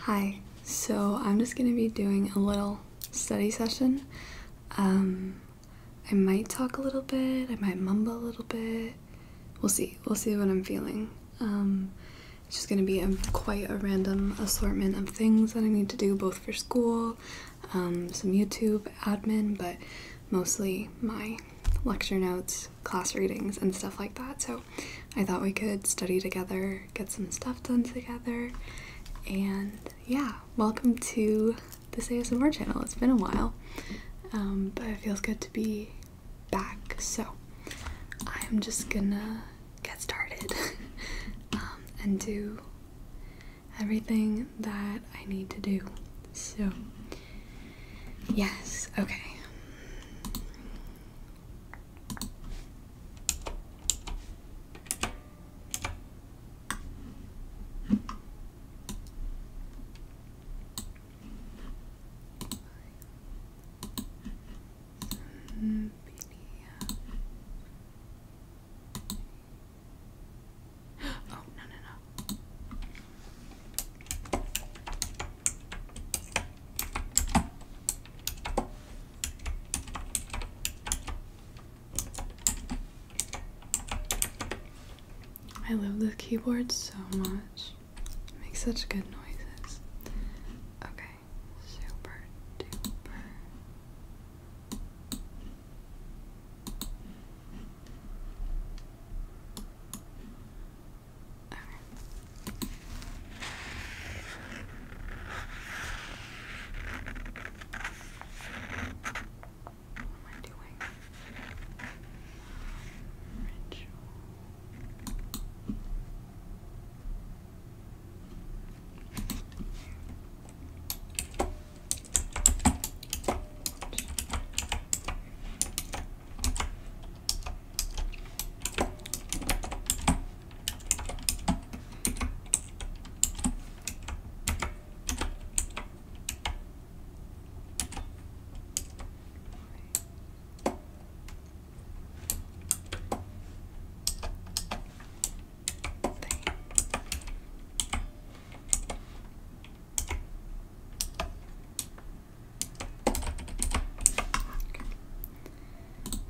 Hi, so I'm just going to be doing a little study session. I might talk a little bit, I might mumble a little bit. We'll see what I'm feeling. It's just going to be quite a random assortment of things that I need to do both for school, some YouTube admin, but mostly my lecture notes, class readings, and stuff like that. So I thought we could study together, get some stuff done together, and yeah, welcome to this ASMR channel. It's been a while, but it feels good to be back. So I'm just gonna get started and do everything that I need to do. So yes, okay. Oh, no. I love this keyboard so much. It makes such good noises. Okay, super duper. Okay. What am I doing? Ritual.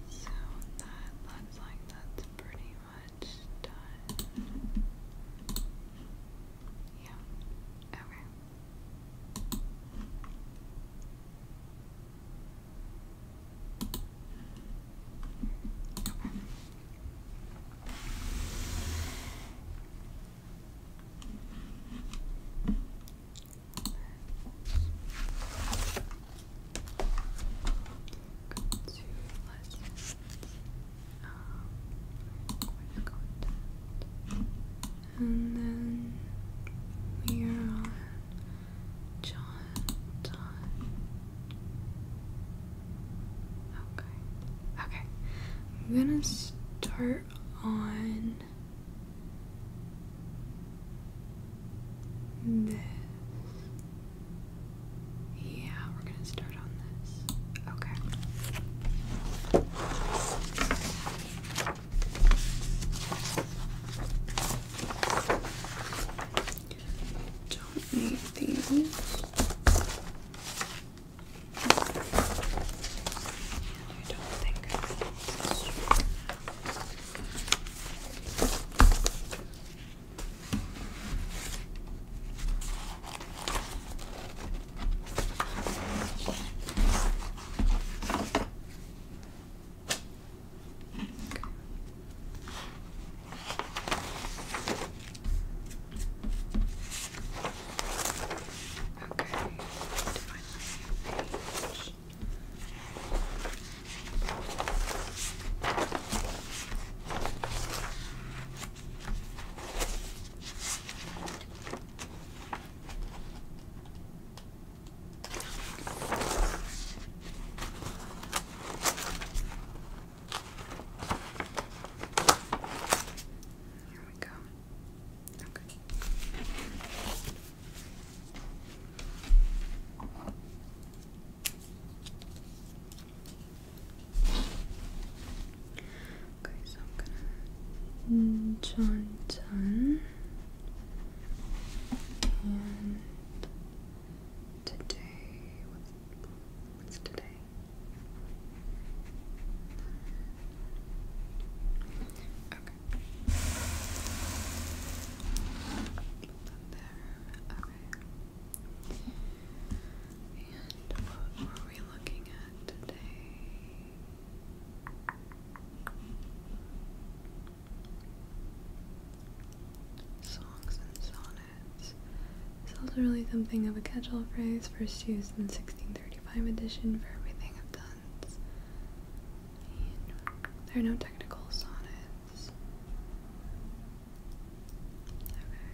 So that looks like that's pretty much done. Yeah, okay. And then we are on John Donne. Okay. I'm gonna start on this. Yeah, we're gonna start on this. Okay. Don't need these. I don't think I need this. Okay, to find my page. Here we go. Okay. Okay, so I'm gonna John Donne and really something of a catch-all phrase, first used in the 1635 edition for everything of Donne's. There are no technical sonnets. Okay.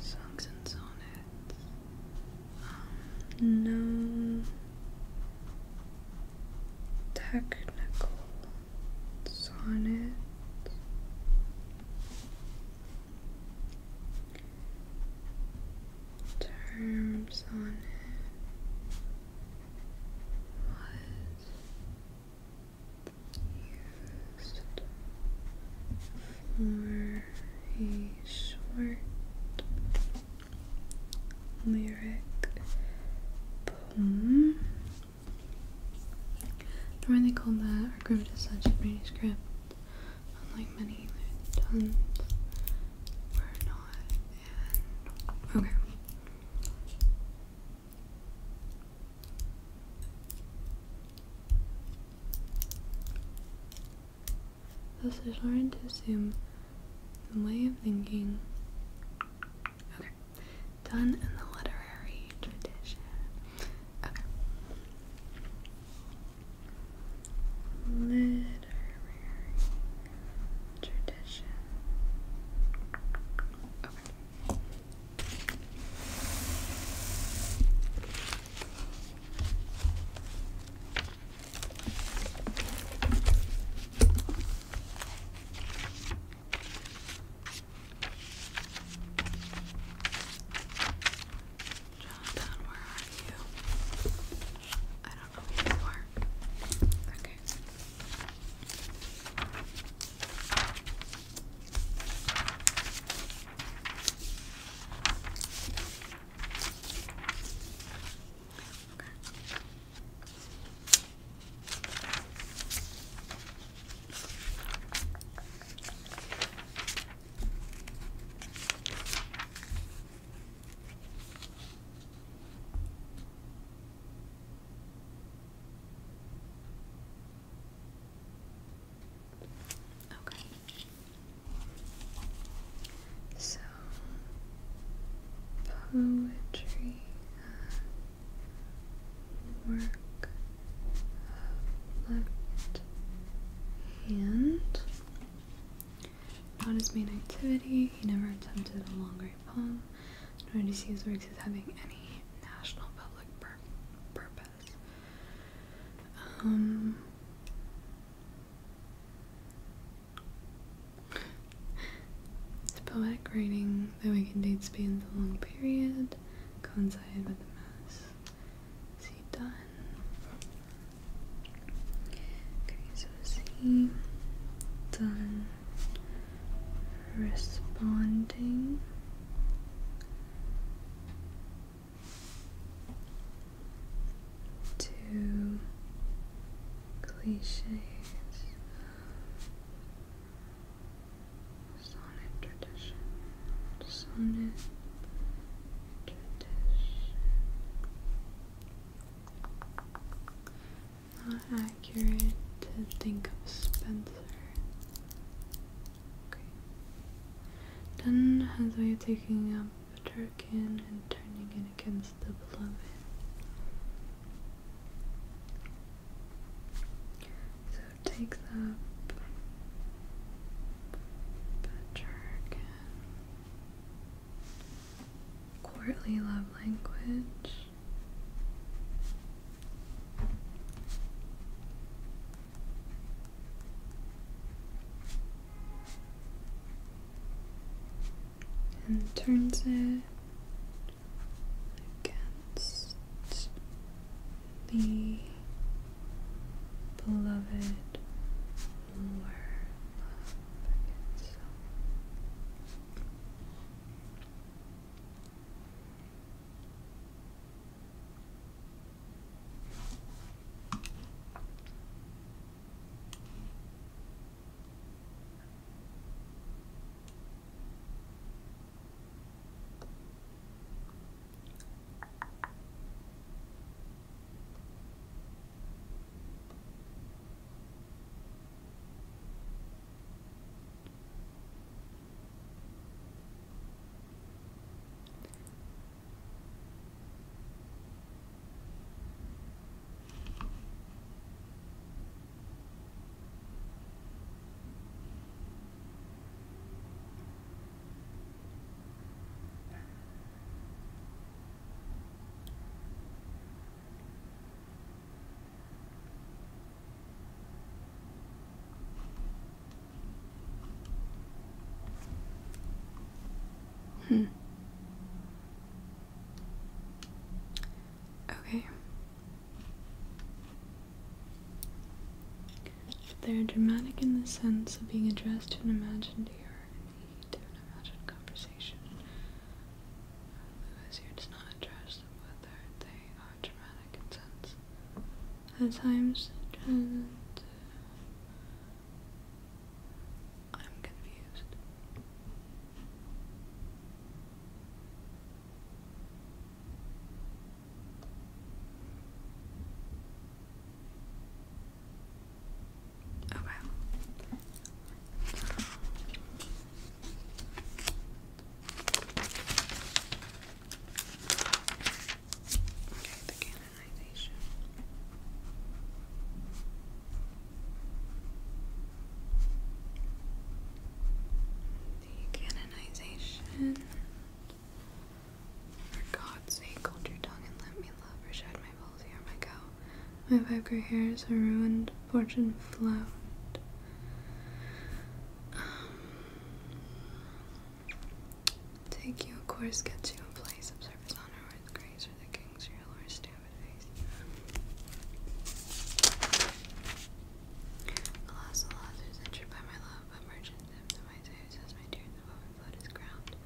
Songs and sonnets. No technical sonnet. Term sonnet was used for a short lyric poem. Nor are they called that or grouped as such in manuscript, unlike many Donnes were not. And okay. Thus, there's hard to assume the way of thinking. Okay, Donne and the literary tradition. Okay. Literary tradition. Okay. Jonathan, where are you? I don't know who you are. Okay. Okay. So, poetry, work of left hand. Not his main activity. He never attempted a long great poem, nor did he see his works as having any national public purpose. His poetic writing, though he can date spans a long period, coincided with the mass. Is he done? Okay, so is he done responding to cliches of sonnet tradition? Sonnet tradition. Not accurate to think of Spenser. Okay. Donne has a way of taking up a Turkin and turning it against the beloved. So it takes up Petrarch, courtly love language, and turns it against the beloved or love itself. Hmm. Okay. They're dramatic in the sense of being addressed to an imagined hearer in the heat of an imagined conversation. Lewis here does not address whether they are dramatic in sense. At times, I'm confused. Okay. Okay, the canonization. The canonization. For God's sake, hold your tongue and let me love, or shed my balls, here my cow. My 5 gray hairs are ruined, fortune flowed. Take you a course, gets you a place of service, honor, with grace, or the king's real, or stand with face. Alas, alas, who's injured by my love, but merchant depth of my tears, as my tears of overflowed is ground.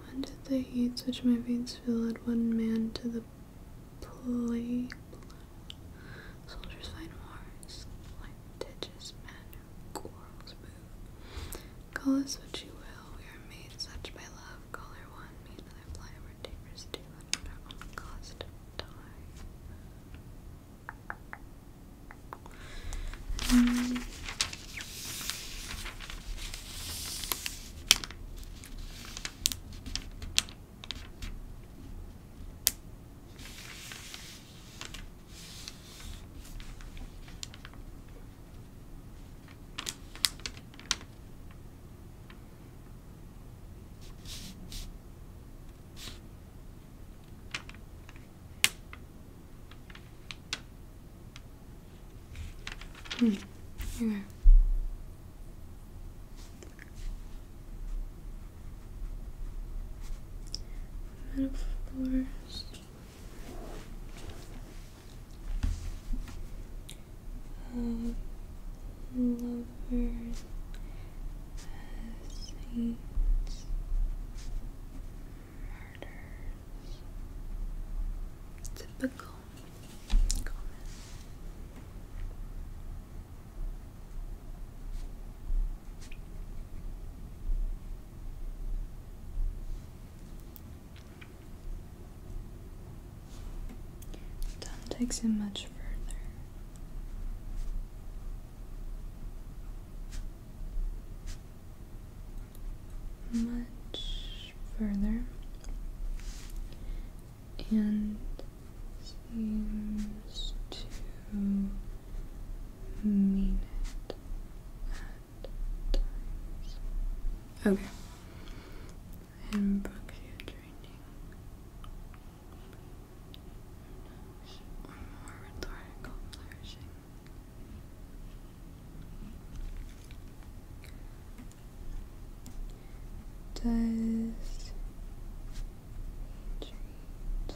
When did the heats which my veins fill add one man to the play? Soldiers find wars, litigious men who quarrels move. Call us what you will, we are made such by love. Call her one, me another fly, we're takers two, and at our own cost die. Okay. Metaphors. Lovers as saints, martyrs. Typical comment. Tom takes him much further. Much further, and seems to mean it at times. Okay. And Brooks, you're draining. Or more rhetorical flourishing. Does he treat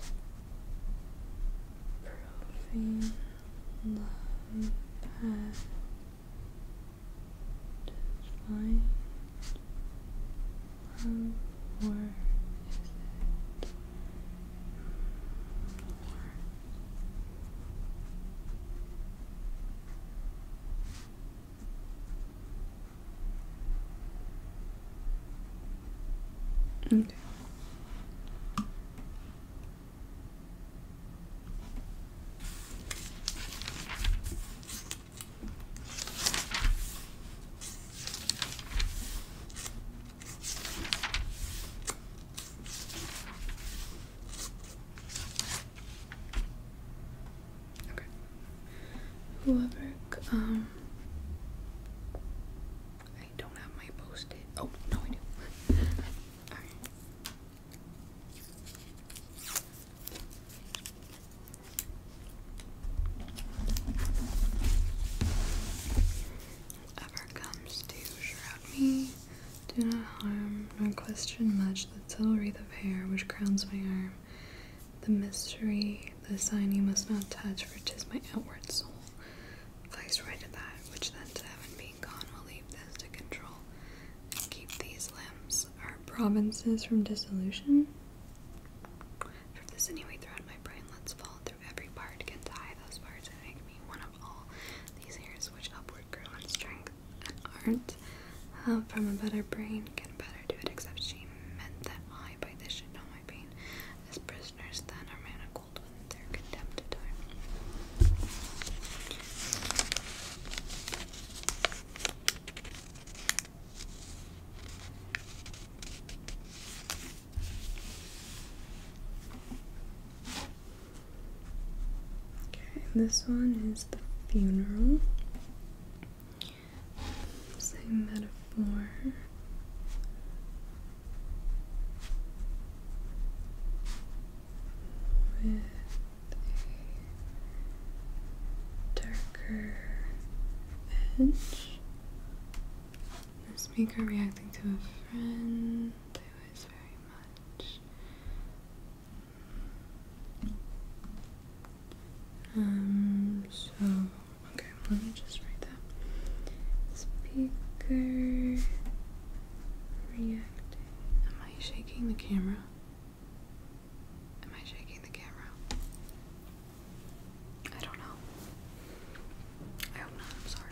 profane love as divine love, or is it more? Okay. Whoever, I don't have my post-it. Oh, no, I do. Alright. Whoever comes to shroud me, do not harm nor quest question much the subtle wreath of hair which crowns my arm, the mystery, the sign you must not touch, for 'tis my outward soul. Viceroy to that, which then to heaven being gone will leave this to control, and keep these limbs, our provinces from dissolution. For this anyway throughout my brain let's fall through every part, can tie those parts and make me one of all these hairs which upward grow in strength and art. From a better brain can better do it, except she meant that I by this should know my pain, as prisoners then are manacled when they're condemned to die. Okay, this one is the funeral. Same metaphor. With a darker edge. The speaker reacting to a friend who is very much so okay, let me just write that. Speaker reacting. Am I shaking the camera? Am I shaking the camera? I don't know. I hope not. I'm sorry.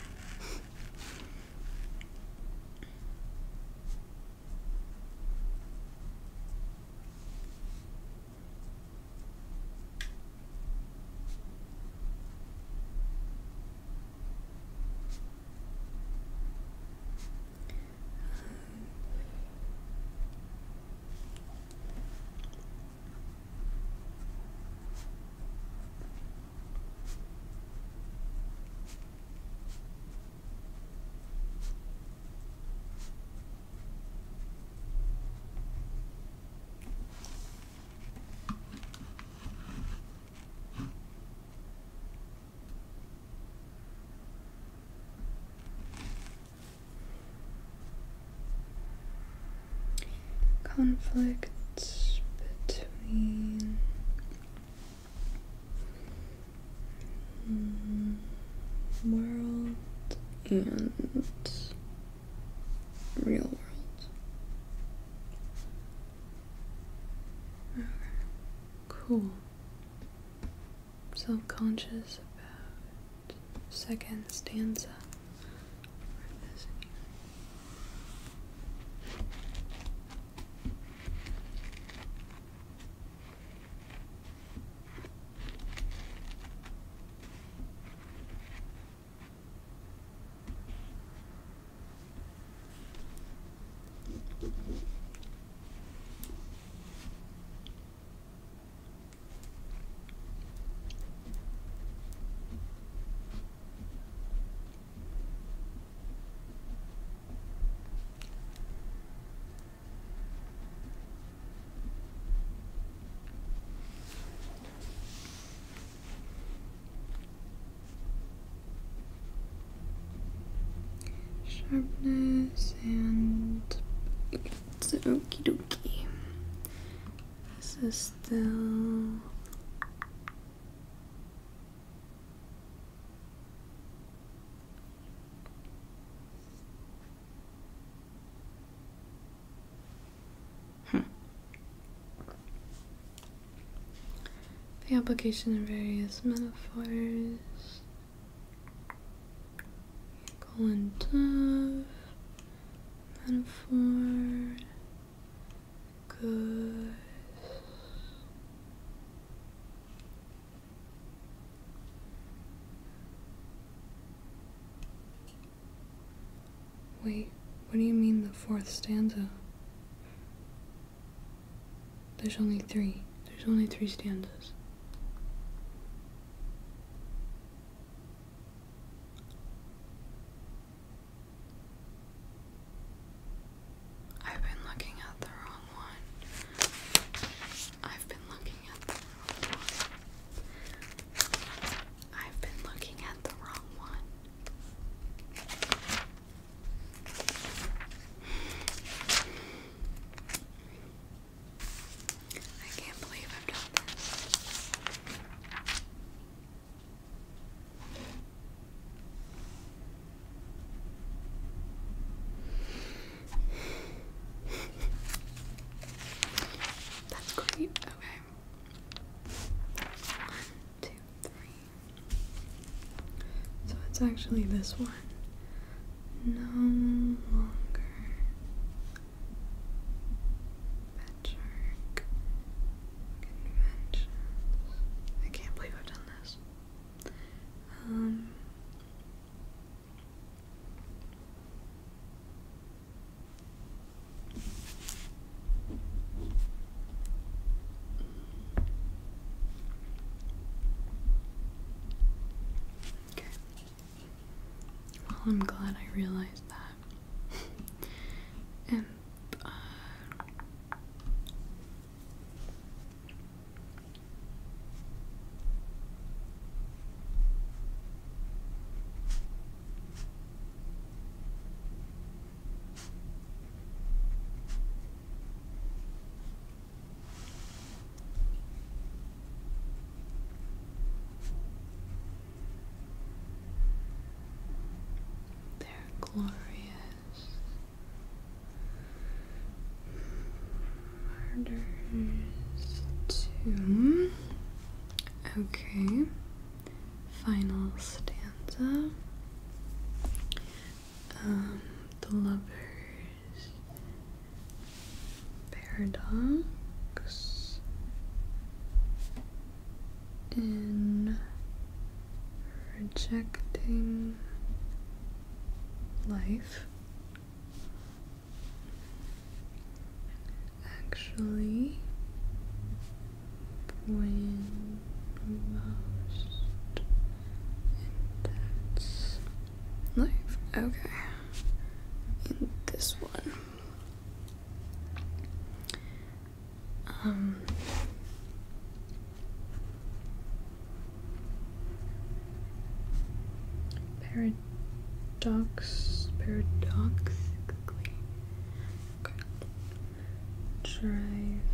Conflict between world and real world. Okay, cool. Self-conscious about second stanza. Sharpness and it's okie dokie. This is still the application of various metaphors. Colon tough, metaphor, good. Wait, what do you mean the fourth stanza? There's only three. There's only three stanzas. it's actually this one. No longer Pet Shark Conventions. I can't believe I've done this. Okay. Well, I'm glad I realized that. And they're glorious. Murders 2. Okay. Final stanza. The Lover's Paradox in rejecting life. Actually, when most intense life. Okay. In this one. Paradoxically. Okay. Drive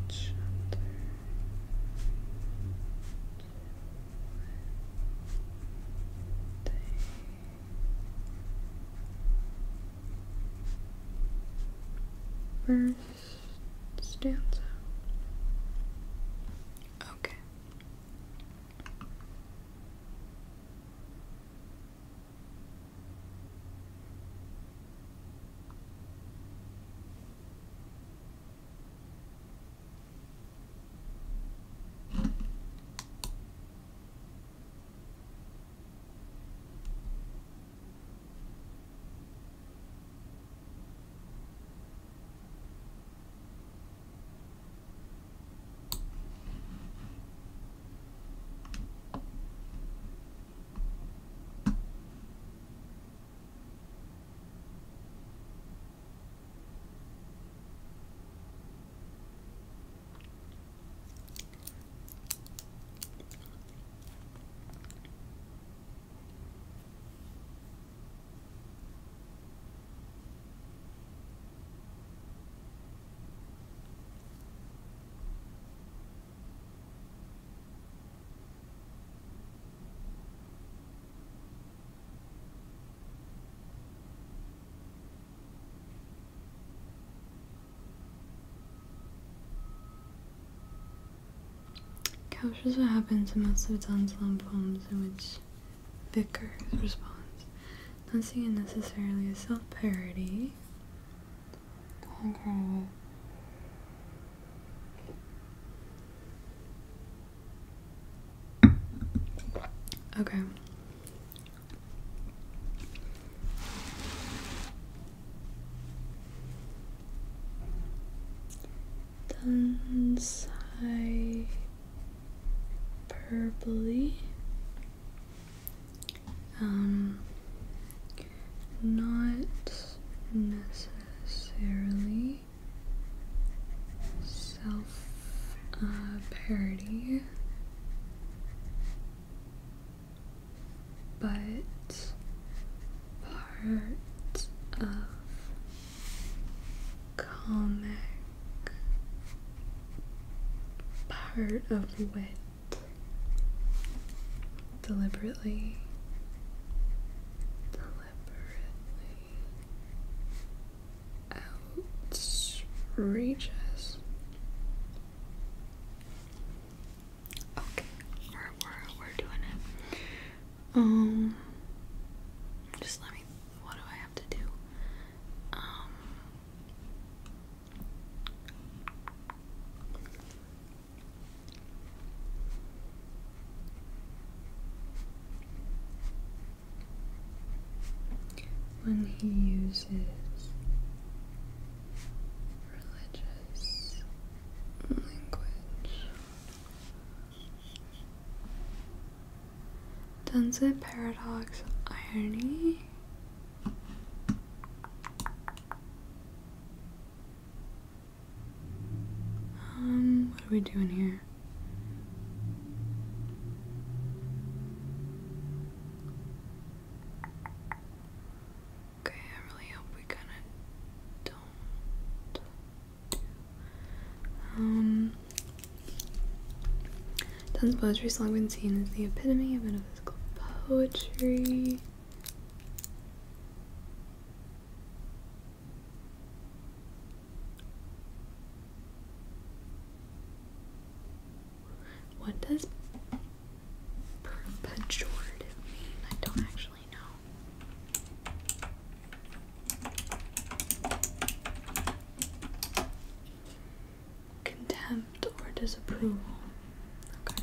each other first stanza. Okay. Captures what happens in most of its Anselm poems in which Vickers responds, not seeing it necessarily as self-parody. Okay. Duns hyperbole. Not necessarily self-parody, but part of comic, part of wit, deliberately outrageous. Okay, we're doing when he uses religious language. Dunsit paradox irony. What are we doing here? Okay, I really hope we kind of don't. Dunn's poetry has long been seen as the epitome of metaphysical poetry. What does pejorative mean? I don't actually know. Contempt or disapproval. Okay.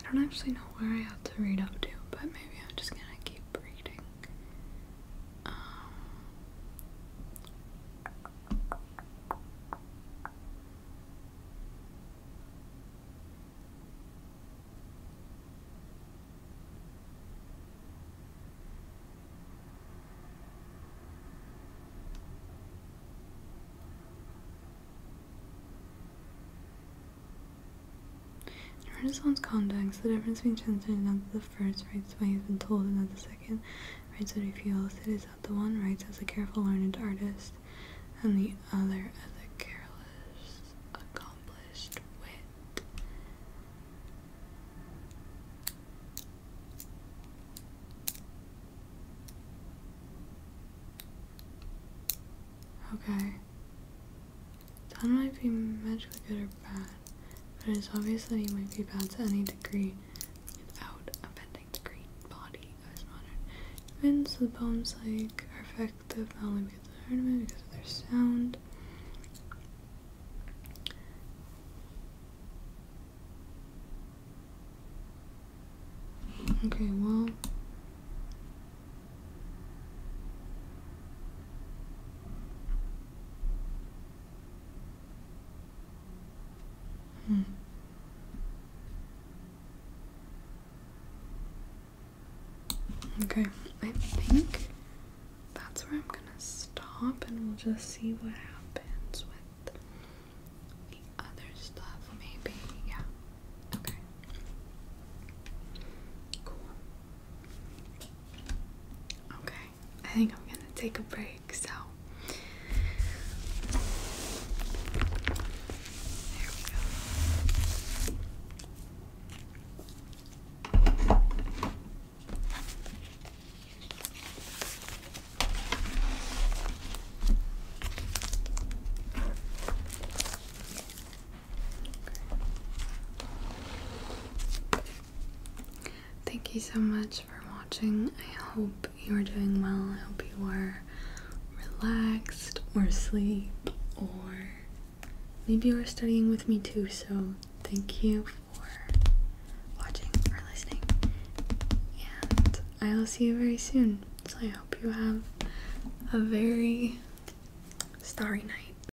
I don't actually know where I have to read up to, but maybe I'm just gonna keep reading. In Renaissance context, the difference between translating that the first writes what he's been told and that the second writes what he feels. It is that the one writes as a careful, learned artist, and the other as a careless, accomplished wit. Okay. Donne might be magically good or bad, but it is obvious that he might be bad to any degree without offending the great body of his modern events. The poems are effective not only because of the ornament, because of their sound. Okay, well, okay, I think that's where I'm gonna stop, and we'll just see what happens with the other stuff, maybe. Yeah. Okay. Cool. Okay, I think I'm gonna take a break, so there we go. Thank you so much for watching. I hope you are doing well. I hope you are relaxed or asleep, or maybe you are studying with me too. So thank you for watching or listening, and I will see you very soon. So I hope you have a very starry night.